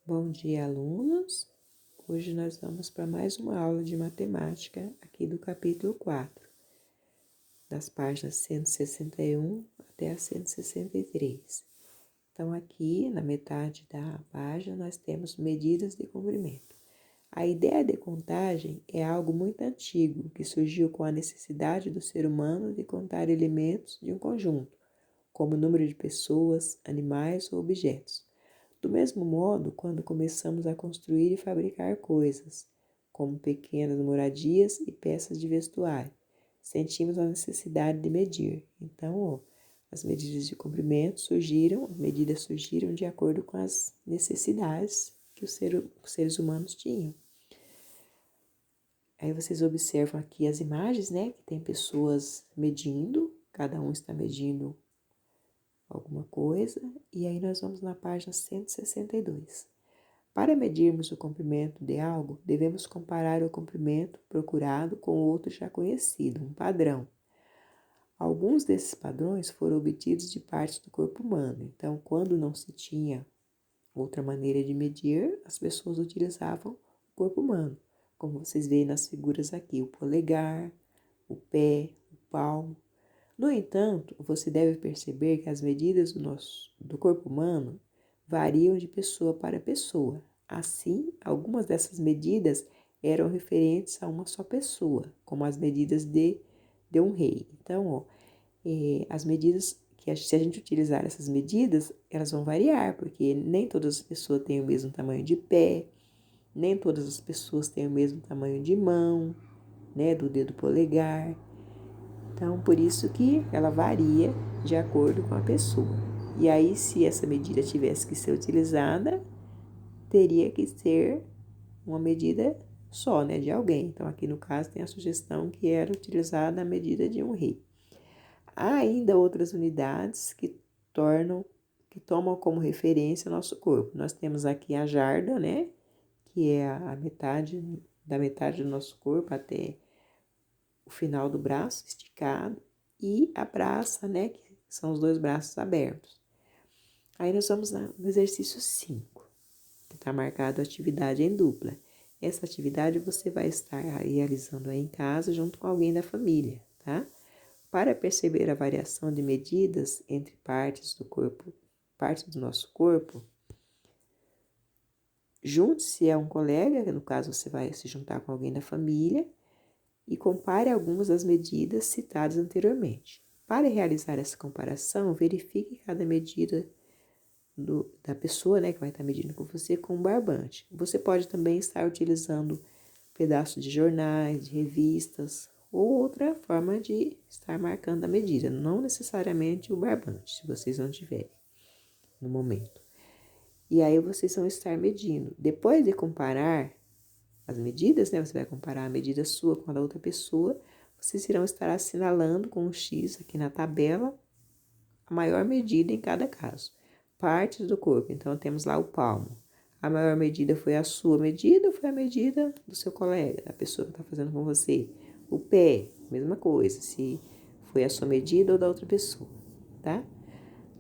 Bom dia, alunos! Hoje nós vamos para mais uma aula de matemática aqui do capítulo 4, das páginas 161 até a 163. Então, aqui na metade da página nós temos medidas de comprimento. A ideia de contagem é algo muito antigo que surgiu com a necessidade do ser humano de contar elementos de um conjunto, como o número de pessoas, animais ou objetos. Do mesmo modo, quando começamos a construir e fabricar coisas, como pequenas moradias e peças de vestuário, sentimos a necessidade de medir. Então, as medidas de comprimento as medidas surgiram de acordo com as necessidades que os seres humanos tinham. Aí vocês observam aqui as imagens, né? Que tem pessoas medindo, cada um está medindo alguma coisa, e aí nós vamos na página 162. Para medirmos o comprimento de algo, devemos comparar o comprimento procurado com outro já conhecido, um padrão. Alguns desses padrões foram obtidos de partes do corpo humano, então, quando não se tinha outra maneira de medir, as pessoas utilizavam o corpo humano, como vocês veem nas figuras aqui, o polegar, o pé, o palmo. No entanto, você deve perceber que as medidas do corpo humano variam de pessoa para pessoa. Assim, algumas dessas medidas eram referentes a uma só pessoa, como as medidas de um rei. Então, as medidas se a gente utilizar essas medidas, elas vão variar, porque nem todas as pessoas têm o mesmo tamanho de pé, nem todas as pessoas têm o mesmo tamanho de mão, né, do dedo polegar. Então, por isso que ela varia de acordo com a pessoa. E aí, se essa medida tivesse que ser utilizada, teria que ser uma medida só, né, de alguém. Então, aqui no caso, tem a sugestão que era utilizada a medida de um rei. Há ainda outras unidades que tomam como referência o nosso corpo. Nós temos aqui a jarda, né, que é a metade do nosso corpo até o final do braço esticado, e a braça, né, que são os dois braços abertos. Aí nós vamos no exercício 5, que está marcado atividade em dupla. Essa atividade você vai estar realizando aí em casa junto com alguém da família, tá? Para perceber a variação de medidas entre partes do nosso corpo, junte-se a um colega, que no caso você vai se juntar com alguém da família, e compare algumas das medidas citadas anteriormente. Para realizar essa comparação, verifique cada medida da pessoa, né, que vai estar medindo com você, com um barbante. Você pode também estar utilizando pedaços de jornais, de revistas, ou outra forma de estar marcando a medida, não necessariamente o barbante, se vocês não tiverem no momento. E aí vocês vão estar medindo. Depois de comparar as medidas, né? Você vai comparar a medida sua com a da outra pessoa. Vocês irão estar assinalando com um X aqui na tabela a maior medida em cada caso. Partes do corpo. Então, temos lá o palmo. A maior medida foi a sua medida ou foi a medida do seu colega, da pessoa que está fazendo com você? O pé, mesma coisa. Se foi a sua medida ou da outra pessoa, tá?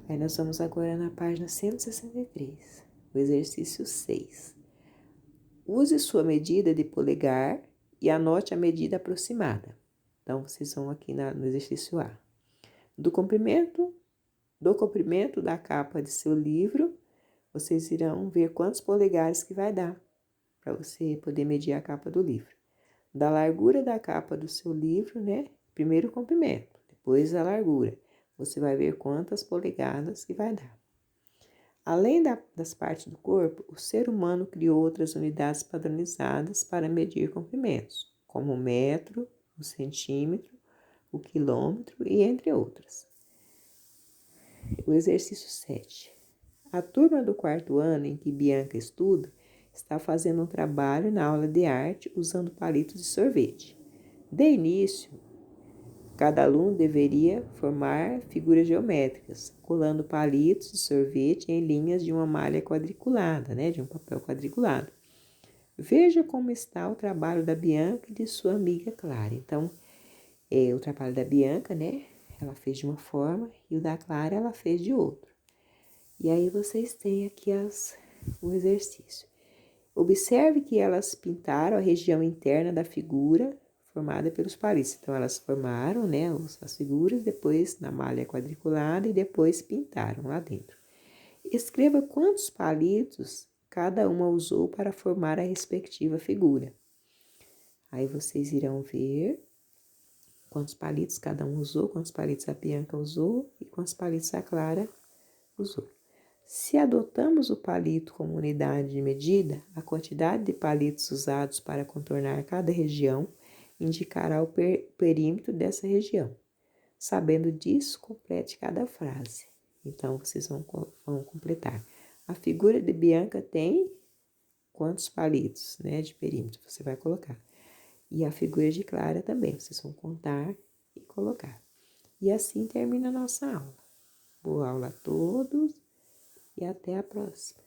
Aí nós vamos agora na página 163, o exercício 6. Use sua medida de polegar e anote a medida aproximada. Então, vocês vão aqui no exercício A. Do comprimento da capa de seu livro, vocês irão ver quantos polegares que vai dar, para você poder medir a capa do livro. Da largura da capa do seu livro, né? Primeiro o comprimento, depois a largura. Você vai ver quantas polegadas que vai dar. Além das partes do corpo, o ser humano criou outras unidades padronizadas para medir comprimentos, como o metro, o centímetro, o quilômetro e entre outras. O exercício 7. A turma do quarto ano em que Bianca estuda está fazendo um trabalho na aula de arte usando palitos de sorvete. De início, cada aluno deveria formar figuras geométricas, colando palitos de sorvete em linhas de uma malha quadriculada, né, de um papel quadriculado. Veja como está o trabalho da Bianca e de sua amiga Clara. Então, o trabalho da Bianca, né, ela fez de uma forma e o da Clara ela fez de outra. E aí vocês têm aqui as o exercício. Observe que elas pintaram a região interna da figura formada pelos palitos. Então, elas formaram, né, as figuras, depois na malha quadriculada e depois pintaram lá dentro. Escreva quantos palitos cada uma usou para formar a respectiva figura. Aí vocês irão ver quantos palitos cada um usou, quantos palitos a Bianca usou e quantos palitos a Clara usou. Se adotamos o palito como unidade de medida, a quantidade de palitos usados para contornar cada região indicará o perímetro dessa região. Sabendo disso, complete cada frase. Então, vocês vão completar. A figura de Bianca tem quantos palitos, né, de perímetro? Você vai colocar. E a figura de Clara também. Vocês vão contar e colocar. E assim termina a nossa aula. Boa aula a todos e até a próxima.